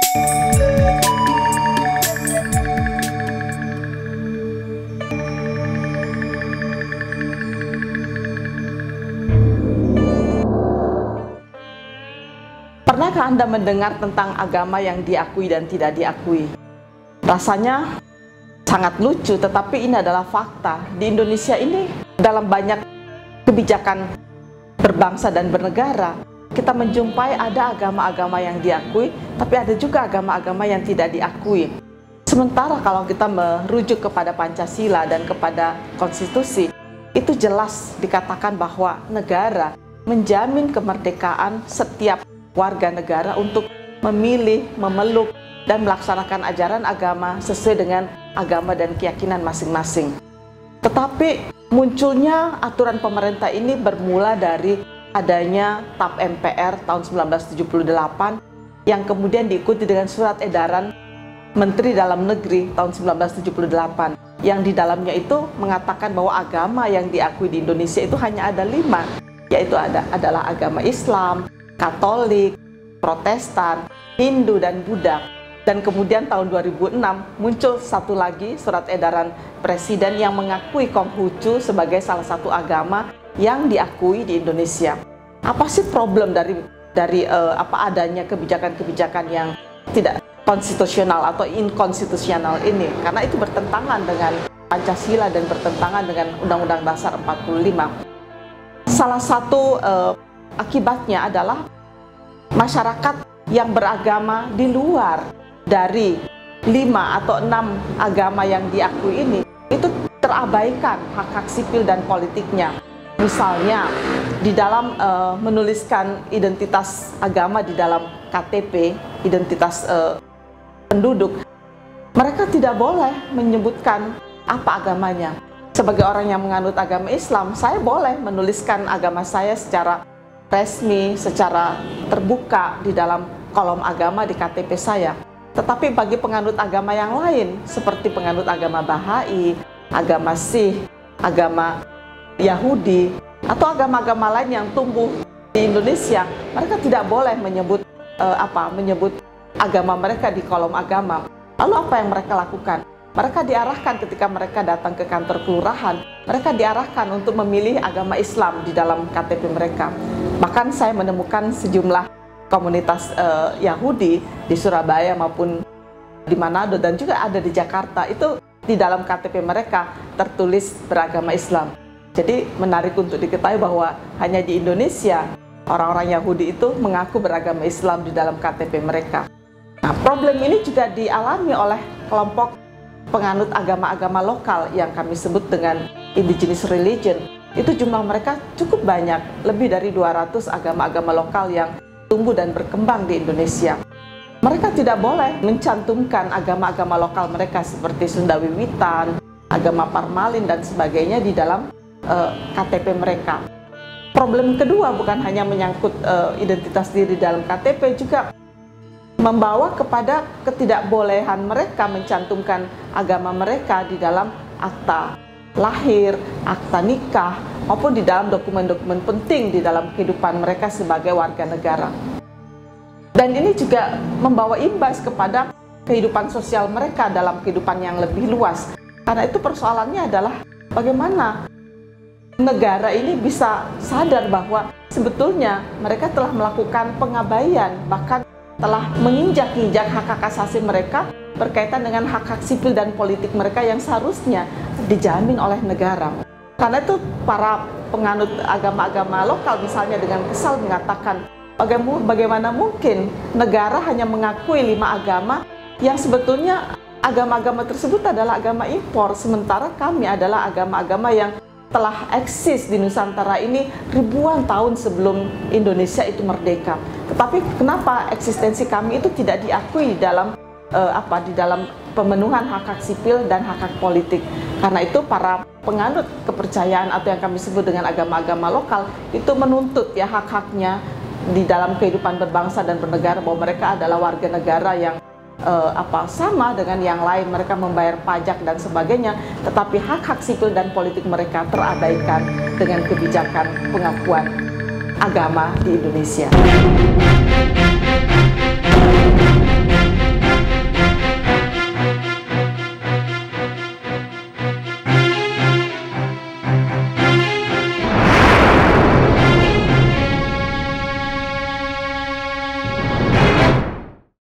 Pernahkah Anda mendengar tentang agama yang diakui dan tidak diakui? Rasanya sangat lucu, tetapi ini adalah fakta. Di Indonesia ini, dalam banyak kebijakan berbangsa dan bernegara, kita menjumpai ada agama-agama yang diakui, tapi ada juga agama-agama yang tidak diakui. Sementara kalau kita merujuk kepada Pancasila dan kepada konstitusi, itu jelas dikatakan bahwa negara menjamin kemerdekaan setiap warga negara untuk memilih, memeluk, dan melaksanakan ajaran agama sesuai dengan agama dan keyakinan masing-masing. Tetapi munculnya aturan pemerintah ini bermula dari adanya TAP MPR tahun 1978 yang kemudian diikuti dengan surat edaran Menteri Dalam Negeri tahun 1978 yang di dalamnya itu mengatakan bahwa agama yang diakui di Indonesia itu hanya ada 5, yaitu adalah agama Islam, Katolik, Protestan, Hindu, dan Buddha. Dan kemudian tahun 2006 muncul satu lagi surat edaran Presiden yang mengakui Konghucu sebagai salah satu agama yang diakui di Indonesia. Apa sih problem dari apa adanya kebijakan-kebijakan yang tidak konstitusional atau inkonstitusional ini? Karena itu bertentangan dengan Pancasila dan bertentangan dengan Undang-Undang Dasar 45. Salah satu akibatnya adalah masyarakat yang beragama di luar dari 5 atau 6 agama yang diakui ini, itu terabaikan hak-hak sipil dan politiknya. Misalnya, di dalam menuliskan identitas agama di dalam KTP, identitas penduduk, mereka tidak boleh menyebutkan apa agamanya. Sebagai orang yang menganut agama Islam, saya boleh menuliskan agama saya secara resmi, secara terbuka di dalam kolom agama di KTP saya. Tetapi bagi penganut agama yang lain, seperti penganut agama Bahai, agama Sikh, agama Yahudi, atau agama-agama lain yang tumbuh di Indonesia, mereka tidak boleh menyebut menyebut agama mereka di kolom agama. Lalu apa yang mereka lakukan? Mereka diarahkan ketika mereka datang ke kantor kelurahan, mereka diarahkan untuk memilih agama Islam di dalam KTP mereka. Bahkan saya menemukan sejumlah komunitas Yahudi di Surabaya maupun di Manado dan juga ada di Jakarta, itu di dalam KTP mereka tertulis beragama Islam. Jadi menarik untuk diketahui bahwa hanya di Indonesia orang-orang Yahudi itu mengaku beragama Islam di dalam KTP mereka. Nah, problem ini juga dialami oleh kelompok penganut agama-agama lokal yang kami sebut dengan indigenous religion. Itu jumlah mereka cukup banyak, lebih dari 200 agama-agama lokal yang tumbuh dan berkembang di Indonesia. Mereka tidak boleh mencantumkan agama-agama lokal mereka seperti Sunda Wiwitan, agama Parmalin dan sebagainya di dalam KTP mereka. Problem kedua bukan hanya menyangkut identitas diri dalam KTP, juga membawa kepada ketidakbolehan mereka mencantumkan agama mereka di dalam akta lahir, akta nikah, maupun di dalam dokumen-dokumen penting di dalam kehidupan mereka sebagai warga negara. Dan ini juga membawa imbas kepada kehidupan sosial mereka dalam kehidupan yang lebih luas. Karena itu persoalannya adalah bagaimana negara ini bisa sadar bahwa sebetulnya mereka telah melakukan pengabaian, bahkan telah menginjak-injak hak-hak asasi mereka berkaitan dengan hak-hak sipil dan politik mereka yang seharusnya dijamin oleh negara. Karena itu para penganut agama-agama lokal misalnya dengan kesal mengatakan, bagaimana mungkin negara hanya mengakui 5 agama yang sebetulnya agama-agama tersebut adalah agama impor, sementara kami adalah agama-agama yang telah eksis di Nusantara ini ribuan tahun sebelum Indonesia itu merdeka. Tetapi kenapa eksistensi kami itu tidak diakui dalam di dalam pemenuhan hak-hak sipil dan hak-hak politik? Karena itu para penganut kepercayaan atau yang kami sebut dengan agama-agama lokal itu menuntut ya hak-haknya di dalam kehidupan berbangsa dan bernegara, bahwa mereka adalah warga negara yang sama dengan yang lain, mereka membayar pajak dan sebagainya, tetapi hak-hak sipil dan politik mereka terabaikan dengan kebijakan pengakuan agama di Indonesia.